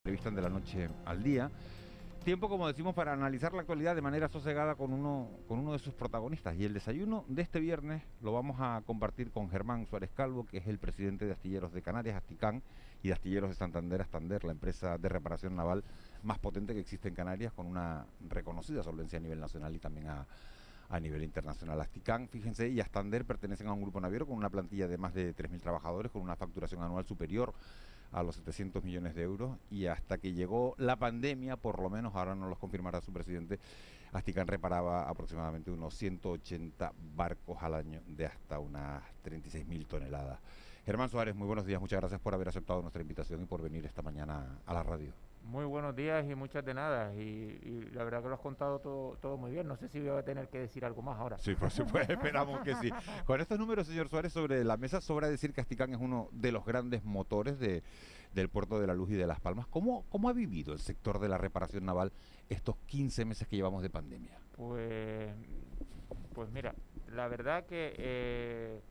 entrevistan de la noche al día. Tiempo, como decimos, para analizar la actualidad de manera sosegada con uno de sus protagonistas. Y el desayuno de este viernes lo vamos a compartir con Germán Suárez Calvo, que es el presidente de Astilleros de Canarias, Asticán, y de Astilleros de Santander, Astander, la empresa de reparación naval más potente que existe en Canarias, con una reconocida solvencia a nivel nacional y también a nivel internacional. Asticán, fíjense, y Astander pertenecen a un grupo naviero con una plantilla de más de 3.000 trabajadores, con una facturación anual superior a los 700 millones de euros, y hasta que llegó la pandemia, por lo menos, ahora nos lo confirmará su presidente, Asticán reparaba aproximadamente unos 180 barcos al año de hasta unas 36.000 toneladas. Germán Suárez, muy buenos días, muchas gracias por haber aceptado nuestra invitación y por venir esta mañana a la radio. Muy buenos días y muchas de nada. Y la verdad que lo has contado todo muy bien. No sé si voy a tener que decir algo más ahora. Sí, por supuesto, esperamos que sí. Con estos números, señor Suárez, sobre la mesa, sobra decir que Asticán es uno de los grandes motores del puerto de La Luz y de Las Palmas. ¿Cómo ha vivido el sector de la reparación naval estos 15 meses que llevamos de pandemia? Pues mira, la verdad que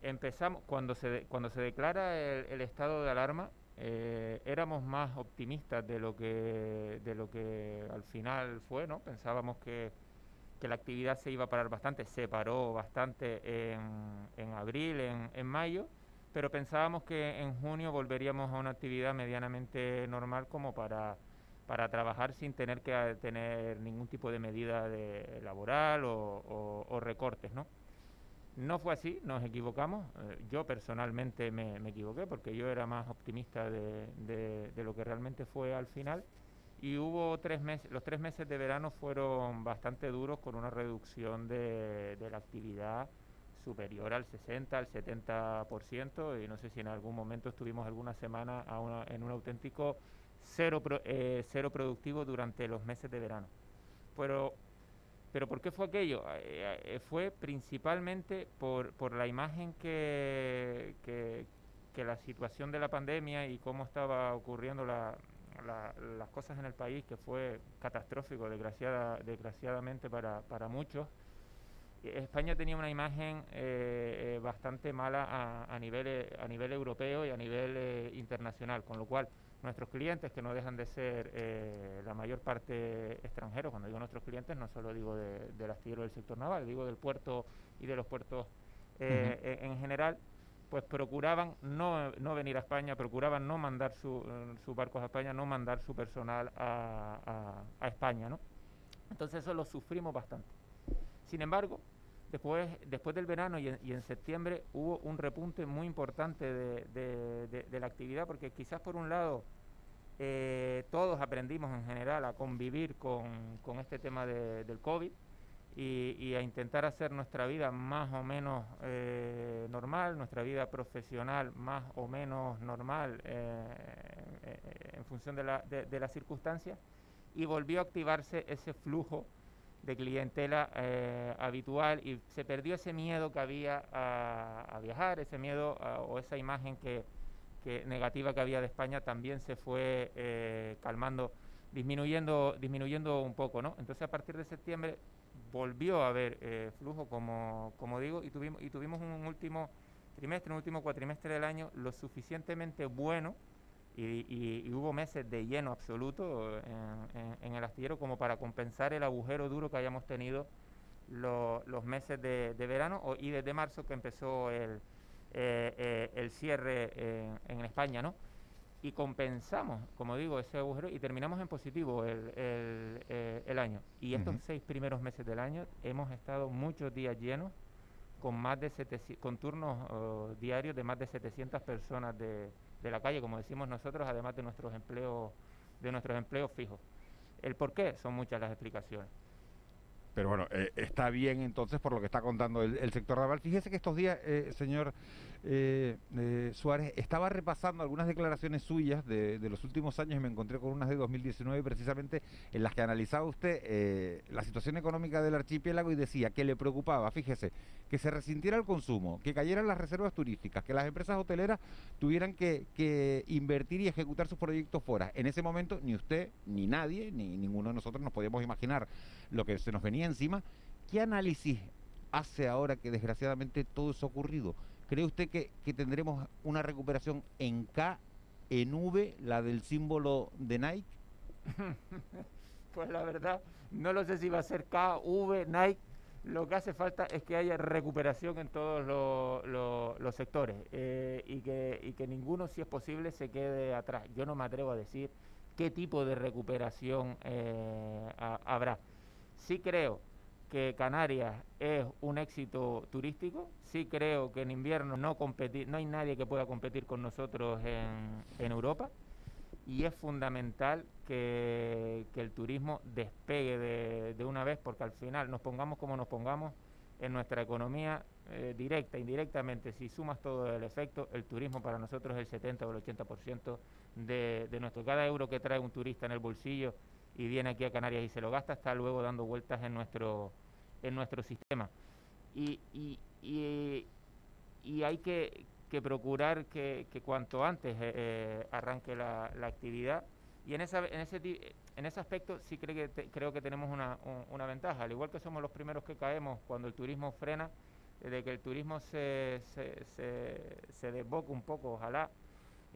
empezamos, cuando se declara el estado de alarma, éramos más optimistas de lo que al final fue, ¿no? Pensábamos que la actividad se iba a parar bastante, se paró bastante en abril, en mayo, pero pensábamos que en junio volveríamos a una actividad medianamente normal como para trabajar sin tener que tener ningún tipo de medida laboral o recortes, ¿no? No fue así, nos equivocamos. Yo personalmente me equivoqué porque yo era más optimista de lo que realmente fue al final. Y hubo 3 meses, los 3 meses de verano fueron bastante duros, con una reducción de la actividad superior al 60, al 70%, y no sé si en algún momento estuvimos alguna semana en un auténtico cero productivo durante los meses de verano. Pero ¿Pero por qué fue aquello? Fue principalmente por la imagen que la situación de la pandemia y cómo estaba ocurriendo las cosas en el país, que fue catastrófico, desgraciadamente para muchos. España tenía una imagen bastante mala a nivel europeo y a nivel internacional, con lo cual nuestros clientes, que no dejan de ser la mayor parte extranjeros, cuando digo nuestros clientes no solo digo del astillero del sector naval, digo del puerto y de los puertos en general, pues procuraban no venir a España, procuraban no mandar sus barcos a España, no mandar su personal a España, ¿no? Entonces eso lo sufrimos bastante. Sin embargo, después del verano y en septiembre hubo un repunte muy importante de la actividad, porque quizás por un lado todos aprendimos en general a convivir con este tema del COVID y a intentar hacer nuestra vida más o menos normal, nuestra vida profesional más o menos normal en función de las circunstancias, y volvió a activarse ese flujo de clientela habitual, y se perdió ese miedo que había a viajar, ese miedo o esa imagen negativa que había de España también se fue calmando, disminuyendo un poco, ¿no? Entonces a partir de septiembre volvió a haber flujo, como digo, y tuvimos un último cuatrimestre del año lo suficientemente bueno, y hubo meses de lleno absoluto en el astillero como para compensar el agujero duro que hayamos tenido los meses de verano y desde marzo, que empezó el cierre en España, ¿no? Y compensamos, como digo, ese agujero y terminamos en positivo el año. Y estos 6 primeros meses del año hemos estado muchos días llenos, con turnos diarios de más de 700 personas de la calle, como decimos nosotros, además de nuestros empleos fijos. ¿El por qué? Son muchas las explicaciones. Pero bueno, está bien entonces por lo que está contando el sector naval. Fíjese que estos días, señor Suárez, estaba repasando algunas declaraciones suyas de los últimos años y me encontré con unas de 2019 precisamente, en las que analizaba usted la situación económica del archipiélago y decía que le preocupaba, fíjese, que se resintiera el consumo, que cayeran las reservas turísticas, que las empresas hoteleras tuvieran que invertir y ejecutar sus proyectos fuera. En ese momento ni usted, ni nadie, ni ninguno de nosotros nos podíamos imaginar lo que se nos venía encima. ¿Qué análisis hace ahora que desgraciadamente todo eso ha ocurrido? ¿Cree usted que tendremos una recuperación en K en V, la del símbolo de Nike? Pues la verdad, no lo sé si va a ser K, V, Nike. Lo que hace falta es que haya recuperación en todos los sectores y que ninguno, si es posible, se quede atrás. Yo no me atrevo a decir qué tipo de recuperación habrá. Sí creo que Canarias es un éxito turístico, sí creo que en invierno no hay nadie que pueda competir con nosotros en Europa, y es fundamental que el turismo despegue de una vez, porque al final nos pongamos como nos pongamos en nuestra economía, directa, indirectamente, si sumas todo el efecto, el turismo para nosotros es el 70 o el 80% de nuestro. Cada euro que trae un turista en el bolsillo y viene aquí a Canarias y se lo gasta, está luego dando vueltas en nuestro sistema. Y, y, y, y hay que procurar que cuanto antes arranque la actividad. Y en ese aspecto sí creo que tenemos una ventaja. Al igual que somos los primeros que caemos cuando el turismo frena, de que el turismo se desboque un poco, ojalá,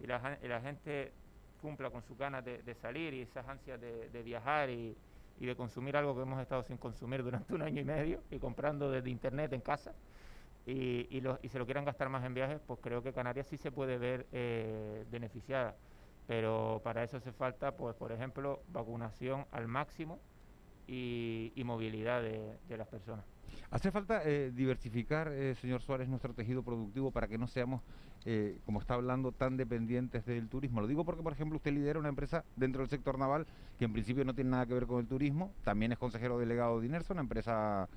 y la gente cumpla con sus ganas de salir y esas ansias de viajar y de consumir algo que hemos estado sin consumir durante 1 año y medio y comprando desde internet en casa, y se lo quieran gastar más en viajes, pues creo que Canarias sí se puede ver beneficiada. Pero para eso hace falta, pues por ejemplo, vacunación al máximo y movilidad de las personas. Hace falta diversificar, señor Suárez, nuestro tejido productivo para que no seamos, como está hablando, tan dependientes del turismo. Lo digo porque, por ejemplo, usted lidera una empresa dentro del sector naval que en principio no tiene nada que ver con el turismo. También es consejero delegado de Inerso, una empresa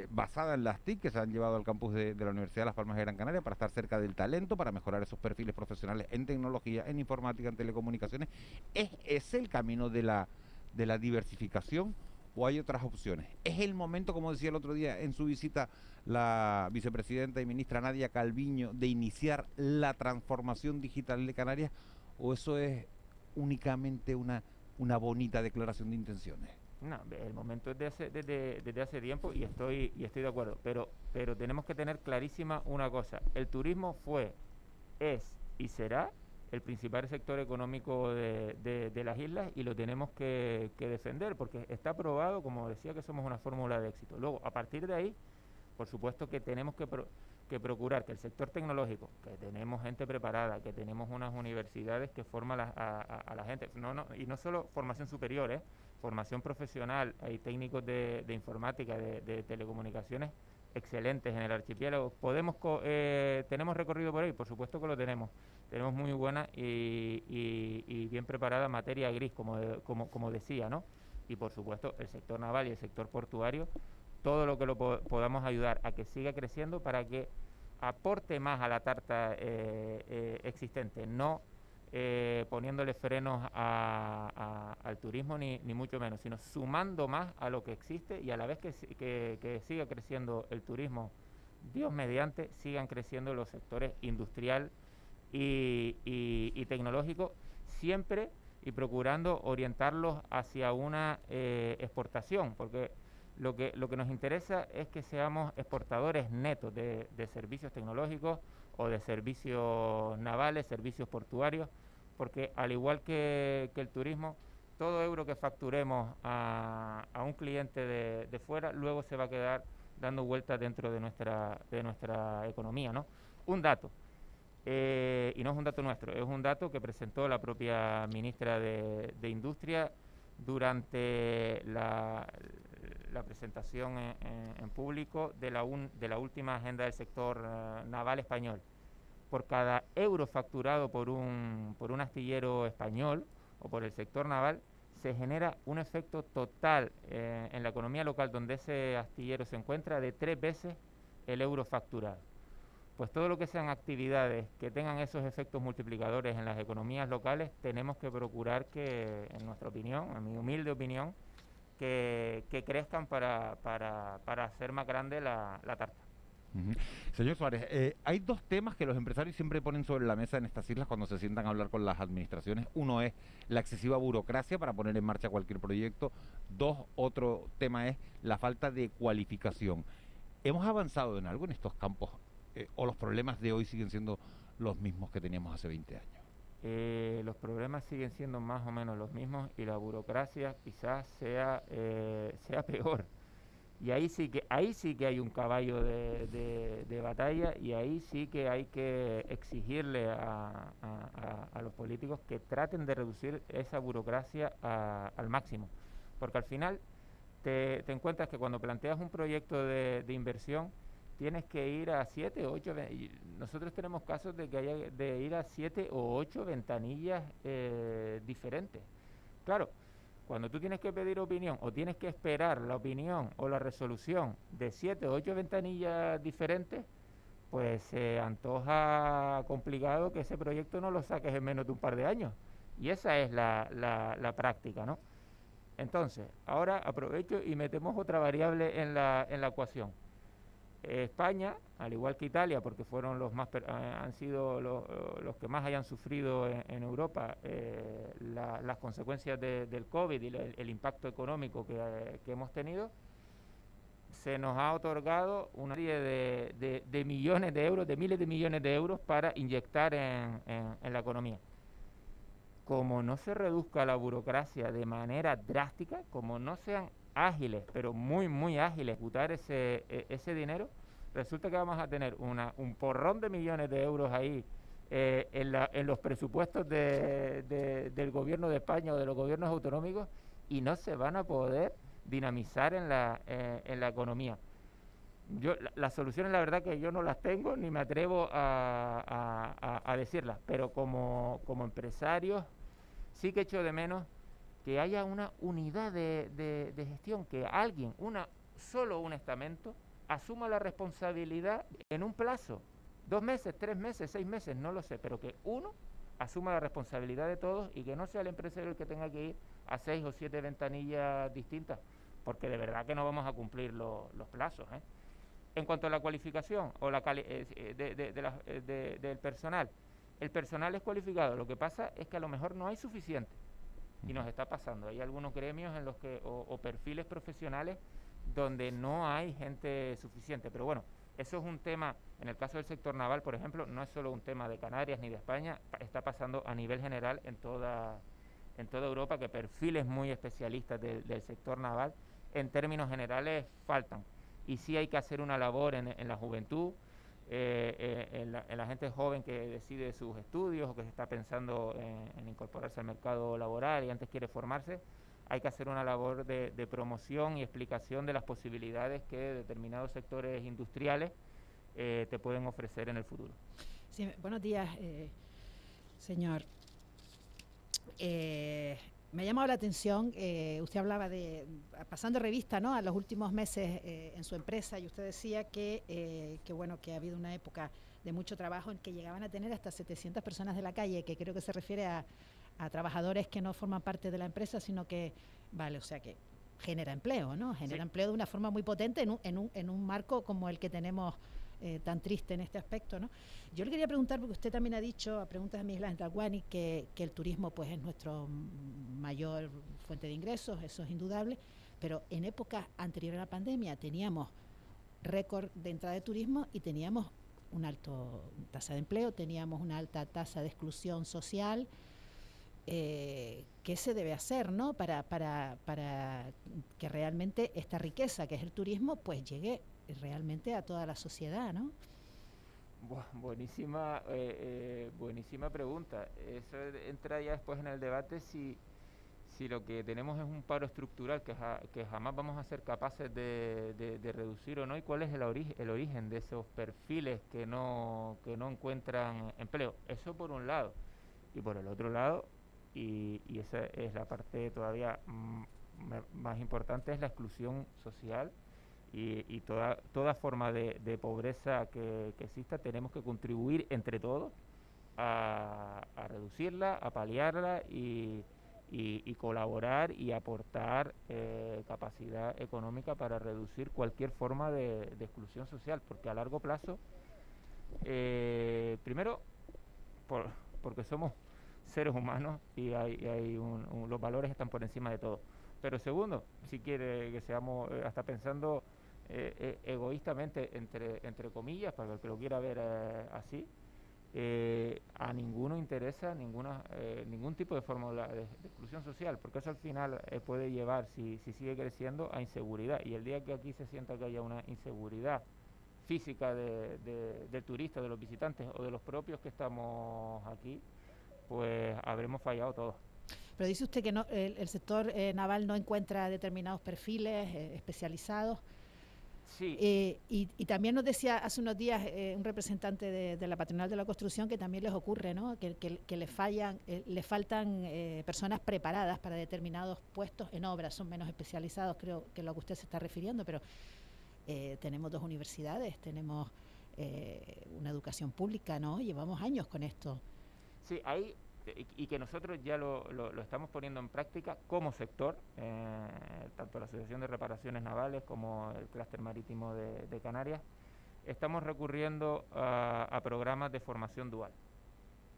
basada en las TIC que se han llevado al campus de la Universidad de Las Palmas de Gran Canaria para estar cerca del talento, para mejorar esos perfiles profesionales en tecnología, en informática, en telecomunicaciones. ¿Es el camino de la diversificación o hay otras opciones? ¿Es el momento, como decía el otro día en su visita la vicepresidenta y ministra Nadia Calviño, de iniciar la transformación digital de Canarias, o eso es únicamente una bonita declaración de intenciones? No, el momento es desde hace tiempo y estoy de acuerdo, pero tenemos que tener clarísima una cosa: el turismo fue, es y será el principal sector económico de las islas, y lo tenemos que defender porque está probado, como decía, que somos una fórmula de éxito. Luego, a partir de ahí, por supuesto que tenemos que procurar que el sector tecnológico, que tenemos gente preparada, que tenemos unas universidades que forman a la gente, y no solo formación superior, formación profesional, hay técnicos de informática, de telecomunicaciones excelentes en el archipiélago. ¿Tenemos recorrido por ahí? Por supuesto que lo tenemos. Tenemos muy buena y bien preparada materia gris, como decía, ¿no? Y por supuesto el sector naval y el sector portuario, todo lo que podamos ayudar a que siga creciendo para que aporte más a la tarta existente, no poniéndole frenos al turismo, ni mucho menos, sino sumando más a lo que existe, y a la vez que siga creciendo el turismo, Dios mediante, sigan creciendo los sectores industrial y tecnológico, siempre y procurando orientarlos hacia una exportación, porque lo que nos interesa es que seamos exportadores netos de servicios tecnológicos o de servicios navales, servicios portuarios, porque al igual que el turismo, todo euro que facturemos a un cliente de fuera, luego se va a quedar dando vueltas dentro de nuestra economía, ¿no? Un dato, y no es un dato nuestro, es un dato que presentó la propia ministra de Industria durante la presentación en público de la última agenda del sector naval español. Por cada euro facturado por un astillero español o por el sector naval, se genera un efecto total en la economía local donde ese astillero se encuentra de 3 veces el euro facturado. Pues todo lo que sean actividades que tengan esos efectos multiplicadores en las economías locales, tenemos que procurar que, en nuestra opinión, en mi humilde opinión, que crezcan para hacer más grande la tarta. Señor Suárez, hay dos temas que los empresarios siempre ponen sobre la mesa en estas islas cuando se sientan a hablar con las administraciones. Uno es la excesiva burocracia para poner en marcha cualquier proyecto. Otro tema es la falta de cualificación. ¿Hemos avanzado en algo en estos campos o los problemas de hoy siguen siendo los mismos que teníamos hace 20 años? los problemas siguen siendo más o menos los mismos y la burocracia quizás sea peor. Y ahí sí que hay un caballo de batalla, y ahí sí que hay que exigirle a los políticos que traten de reducir esa burocracia al máximo. Porque al final te encuentras que cuando planteas un proyecto de inversión, tienes que ir a 7 o 8, nosotros tenemos casos de que haya de ir a 7 o 8 ventanillas diferentes. Claro, cuando tú tienes que pedir opinión o tienes que esperar la opinión o la resolución de 7 o 8 ventanillas diferentes, pues se antoja complicado que ese proyecto no lo saques en menos de un par de años. Y esa es la práctica, ¿no? Entonces, ahora aprovecho y metemos otra variable en la ecuación. España, al igual que Italia, porque fueron han sido los que más hayan sufrido en Europa las consecuencias del COVID y el impacto económico que hemos tenido, se nos ha otorgado una serie de millones de euros, de miles de millones de euros para inyectar en la economía. Como no se reduzca la burocracia de manera drástica, como no sean ágiles, pero muy, muy ágiles, ejecutar ese dinero, resulta que vamos a tener un porrón de millones de euros ahí en los presupuestos del gobierno de España o de los gobiernos autonómicos, y no se van a poder dinamizar en la economía. Las soluciones, la verdad que yo no las tengo ni me atrevo a decirlas, pero como empresarios sí que echo de menos que haya una unidad de gestión, que alguien, solo un estamento, asuma la responsabilidad en un plazo, 2 meses, 3 meses, 6 meses, no lo sé, pero que uno asuma la responsabilidad de todos y que no sea el empresario el que tenga que ir a 6 o 7 ventanillas distintas, porque de verdad que no vamos a cumplir los plazos, ¿eh? En cuanto a la cualificación o del personal, el personal es cualificado, lo que pasa es que a lo mejor no hay suficiente, y nos está pasando. Hay algunos gremios en los que o perfiles profesionales donde no hay gente suficiente, pero bueno, eso es un tema, en el caso del sector naval, por ejemplo, no es solo un tema de Canarias ni de España, está pasando a nivel general en toda Europa, que perfiles muy especialistas del sector naval, en términos generales, faltan. Y sí hay que hacer una labor en la juventud, en la gente joven que decide sus estudios o que se está pensando en incorporarse al mercado laboral y antes quiere formarse. Hay que hacer una labor de promoción y explicación de las posibilidades que determinados sectores industriales te pueden ofrecer en el futuro. Sí, buenos días, señor. Me ha llamado la atención, usted hablaba pasando revista, ¿no?, a los últimos meses en su empresa, y usted decía que bueno, que ha habido una época de mucho trabajo en que llegaban a tener hasta 700 personas de la calle, que creo que se refiere a trabajadores que no forman parte de la empresa, sino que, vale, o sea que genera empleo, ¿no? Genera empleo de una forma muy potente en un marco como el que tenemos tan triste en este aspecto, ¿no? Yo le quería preguntar, porque usted también ha dicho, a preguntas de Miguel Ángel Dalguani, que el turismo pues es nuestro mayor fuente de ingresos, eso es indudable, pero en épocas anteriores a la pandemia teníamos récord de entrada de turismo y teníamos una alta tasa de empleo, teníamos una alta tasa de exclusión social. ¿Qué se debe hacer, ¿no?, para que realmente esta riqueza que es el turismo pues llegue realmente a toda la sociedad, ¿no? Buenísima pregunta. Eso entra ya después en el debate si lo que tenemos es un paro estructural que jamás vamos a ser capaces de reducir o no, y cuál es el origen de esos perfiles que no encuentran empleo. Eso por un lado. Y por el otro lado, y esa es la parte todavía más importante, es la exclusión social. Y toda forma de pobreza que exista, tenemos que contribuir entre todos a reducirla, a paliarla y colaborar y aportar capacidad económica para reducir cualquier forma de exclusión social, porque a largo plazo, primero, porque somos seres humanos y los valores están por encima de todo. Pero segundo, si quiere que seamos hasta pensando egoístamente, entre comillas, para el que lo quiera ver así, a ninguno interesa ningún tipo de fórmula de exclusión social, porque eso al final puede llevar, si sigue creciendo, a inseguridad. Y el día que aquí se sienta que haya una inseguridad física del turista, de los visitantes o de los propios que estamos aquí, pues habremos fallado todos. Pero dice usted que no, el sector naval no encuentra determinados perfiles especializados. Sí. Y también nos decía hace unos días un representante de la patronal de la construcción que también les ocurre, ¿no? Que les faltan personas preparadas para determinados puestos en obras, son menos especializados, creo que es lo que usted se está refiriendo, pero tenemos 2 universidades, tenemos una educación pública, ¿no? Llevamos años con esto. Sí, ahí, y que nosotros ya lo estamos poniendo en práctica como sector, tanto la Asociación de Reparaciones Navales como el Clúster Marítimo de Canarias, estamos recurriendo a programas de formación dual.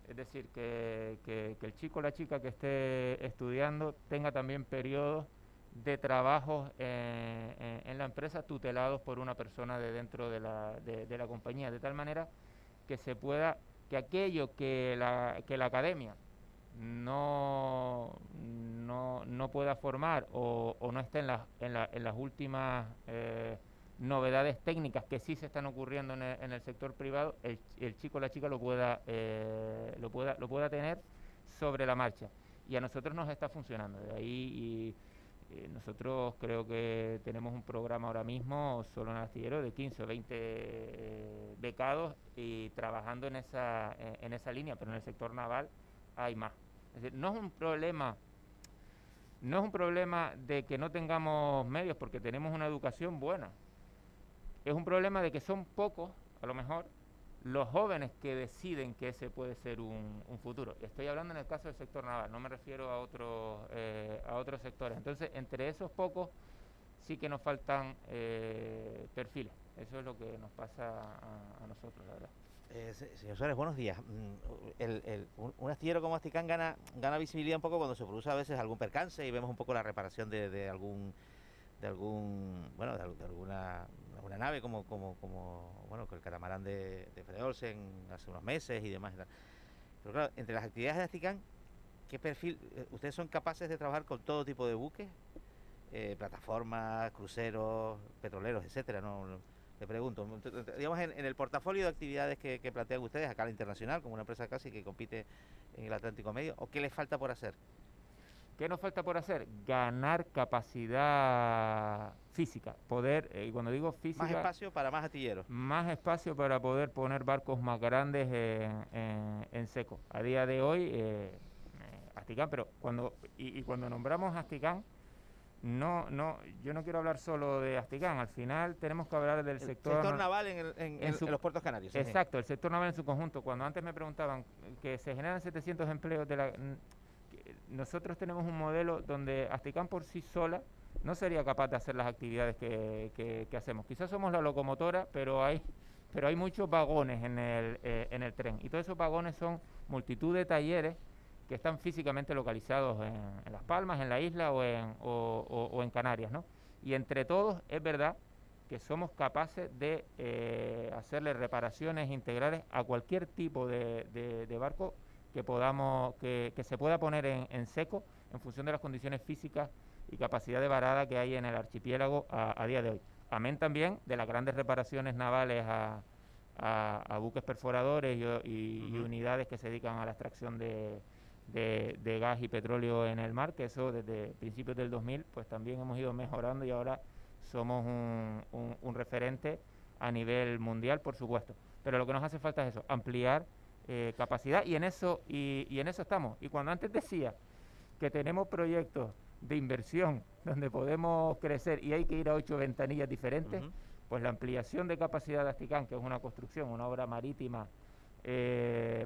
Es decir, que el chico o la chica que esté estudiando tenga también periodos de trabajo en la empresa tutelados por una persona de dentro de la compañía, de tal manera que se pueda, que aquello que la academia no pueda formar o no esté en las últimas novedades técnicas que sí se están ocurriendo en el sector privado, el chico o la chica lo pueda tener sobre la marcha. Y a nosotros nos está funcionando. De ahí nosotros creo que tenemos un programa ahora mismo solo en el astillero de 15 o 20 becados y trabajando en esa línea, pero en el sector naval hay más. Es decir, no es un problema de que no tengamos medios porque tenemos una educación buena. Es un problema de que son pocos, a lo mejor, los jóvenes que deciden que ese puede ser un futuro. Estoy hablando en el caso del sector naval, no me refiero a otros sectores. Entonces, entre esos pocos sí que nos faltan perfiles. Eso es lo que nos pasa a nosotros, la verdad. Señor Suárez, buenos días. Un astillero como Asticán gana visibilidad un poco cuando se produce a veces algún percance y vemos un poco la reparación de alguna nave como bueno, el catamarán de Fred Olsen hace unos meses y demás. Pero claro, entre las actividades de Asticán, ¿qué perfil? ¿Ustedes son capaces de trabajar con todo tipo de buques? Plataformas, cruceros, petroleros, etcétera, ¿no? Le pregunto, digamos, en el portafolio de actividades que plantean ustedes a escala internacional, como una empresa casi que compite en el Atlántico Medio, ¿o qué les falta por hacer? ¿Qué nos falta por hacer? Ganar capacidad física, poder, y cuando digo física... Más espacio para más astilleros. Más espacio para poder poner barcos más grandes en seco. A día de hoy, Asticán, pero cuando nombramos Asticán, yo no quiero hablar solo de Asticán, al final tenemos que hablar del sector naval en los puertos canarios. Exacto, el sector naval en su conjunto. Cuando antes me preguntaban que se generan 700 empleos nosotros tenemos un modelo donde Asticán por sí sola no sería capaz de hacer las actividades que hacemos. Quizás somos la locomotora, pero hay muchos vagones en el tren. Y todos esos vagones son multitud de talleres que están físicamente localizados en Las Palmas, en la isla o en Canarias, ¿no? Y entre todos es verdad que somos capaces de hacerle reparaciones integrales a cualquier tipo de barco que se pueda poner en seco en función de las condiciones físicas y capacidad de varada que hay en el archipiélago a día de hoy. Amén también de las grandes reparaciones navales a buques perforadores y unidades que se dedican a la extracción de gas y petróleo en el mar, que eso desde principios del 2000 pues también hemos ido mejorando y ahora somos un referente a nivel mundial, por supuesto. Pero lo que nos hace falta es eso, ampliar capacidad y en eso estamos. Y cuando antes decía que tenemos proyectos de inversión donde podemos crecer y hay que ir a 8 ventanillas diferentes, pues la ampliación de capacidad de Asticán, que es una construcción, una obra marítima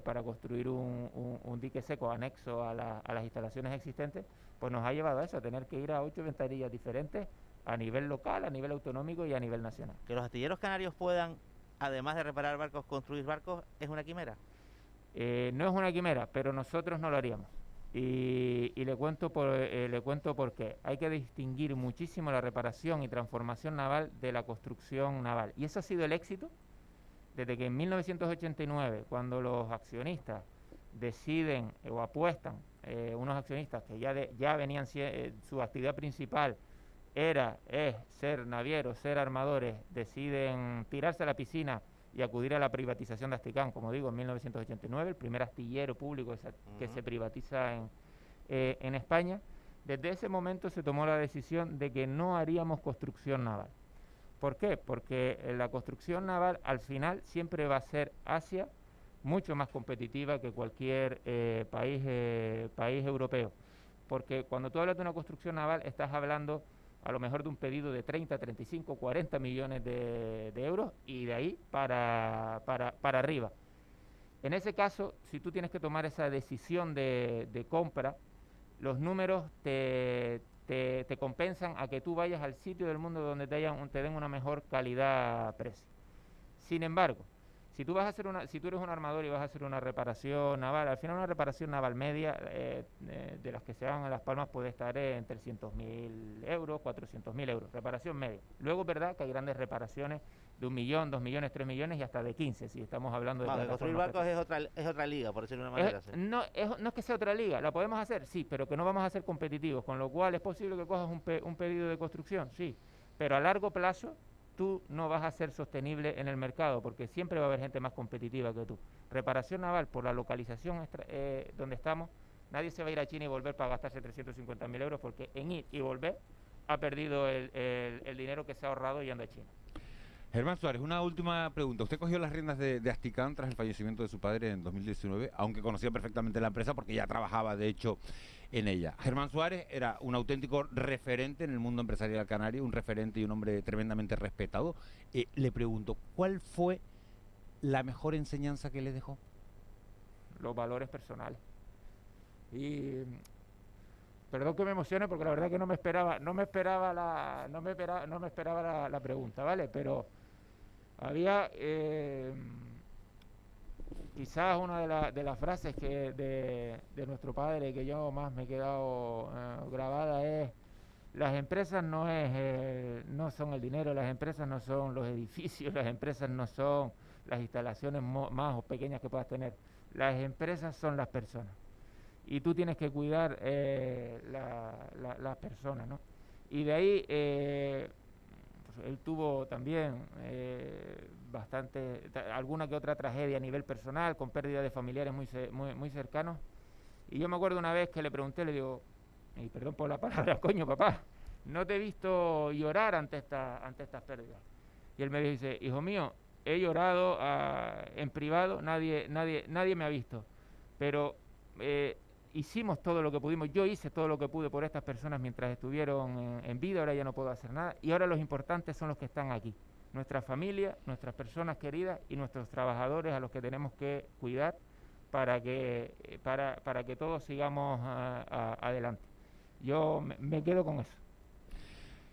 para construir un dique seco anexo a las instalaciones existentes, pues nos ha llevado a eso, a tener que ir a 8 ventanillas diferentes a nivel local, a nivel autonómico y a nivel nacional. Que los astilleros canarios puedan, además de reparar barcos, construir barcos, ¿es una quimera? No es una quimera, pero nosotros no lo haríamos. Y le cuento por qué. Hay que distinguir muchísimo la reparación y transformación naval de la construcción naval. Y eso ha sido el éxito desde que en 1989, cuando los accionistas deciden o apuestan, unos accionistas que ya venían, su actividad principal es ser navieros, ser armadores, deciden tirarse a la piscina y acudir a la privatización de Asticán, como digo, en 1989, el primer astillero público que se privatiza en España. Desde ese momento se tomó la decisión de que no haríamos construcción naval. ¿Por qué? Porque la construcción naval al final siempre va a ser Asia, mucho más competitiva que cualquier país europeo. Porque cuando tú hablas de una construcción naval estás hablando a lo mejor de un pedido de 30, 35, 40 millones de euros y de ahí para arriba. En ese caso, si tú tienes que tomar esa decisión de compra, los números te compensan a que tú vayas al sitio del mundo donde te den una mejor calidad-precio. Sin embargo, si tú eres un armador y vas a hacer una reparación naval, al final una reparación naval media de las que se hagan en Las Palmas puede estar en 300.000 euros, 400.000 euros, reparación media. Luego es verdad que hay grandes reparaciones de 1 millón, 2 millones, 3 millones y hasta de 15, si estamos hablando de construir barcos es otra liga, por decirlo de una manera. No es que sea otra liga, la podemos hacer, sí, pero que no vamos a ser competitivos, con lo cual es posible que cojas un pedido de construcción, sí, pero a largo plazo tú no vas a ser sostenible en el mercado, porque siempre va a haber gente más competitiva que tú. Reparación naval, por la localización donde estamos, nadie se va a ir a China y volver para gastarse 350.000 euros, porque en ir y volver ha perdido el dinero que se ha ahorrado yendo a China. Germán Suárez, una última pregunta. Usted cogió las riendas de Asticán tras el fallecimiento de su padre en 2019, aunque conocía perfectamente la empresa porque ya trabajaba, de hecho, en ella. Germán Suárez era un auténtico referente en el mundo empresarial canario, un referente y un hombre tremendamente respetado. Le pregunto, ¿cuál fue la mejor enseñanza que le dejó? Los valores personales. Y perdón que me emocione porque la verdad que no me esperaba la pregunta, ¿vale? Pero había quizás una de las frases que de nuestro padre que yo más me he quedado grabada es: las empresas no son el dinero, las empresas no son los edificios, las empresas no son las instalaciones más o pequeñas que puedas tener, las empresas son las personas. Y tú tienes que cuidar las personas, ¿no? Y de ahí, pues él tuvo también alguna que otra tragedia a nivel personal, con pérdida de familiares muy cercanos. Y yo me acuerdo una vez que le pregunté, le digo, y perdón por la palabra, coño papá, no te he visto llorar ante estas pérdidas. Y él me dice, hijo mío, he llorado en privado, nadie me ha visto, pero hicimos todo lo que pudimos, yo hice todo lo que pude por estas personas mientras estuvieron en vida, ahora ya no puedo hacer nada, y ahora los importantes son los que están aquí, nuestra familia, nuestras personas queridas y nuestros trabajadores a los que tenemos que cuidar para que todos sigamos adelante. Yo me quedo con eso.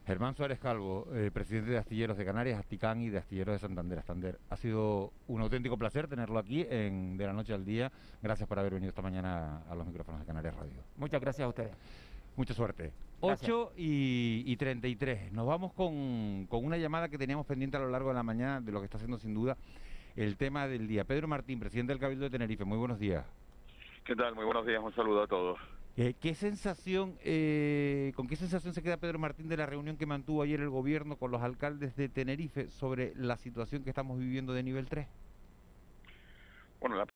Germán Suárez Calvo, presidente de Astilleros de Canarias, Asticán y de Astilleros de Santander. Ha sido un auténtico placer tenerlo aquí en De la Noche al Día. Gracias por haber venido esta mañana a los micrófonos de Canarias Radio. Muchas gracias a ustedes. Mucha suerte. Gracias. 8:33. Nos vamos con una llamada que teníamos pendiente a lo largo de la mañana, de lo que está haciendo sin duda el tema del día. Pedro Martín, presidente del Cabildo de Tenerife. Muy buenos días. ¿Qué tal? Muy buenos días. Un saludo a todos. ¿Con qué sensación se queda Pedro Martín de la reunión que mantuvo ayer el gobierno con los alcaldes de Tenerife sobre la situación que estamos viviendo de nivel 3? Bueno, la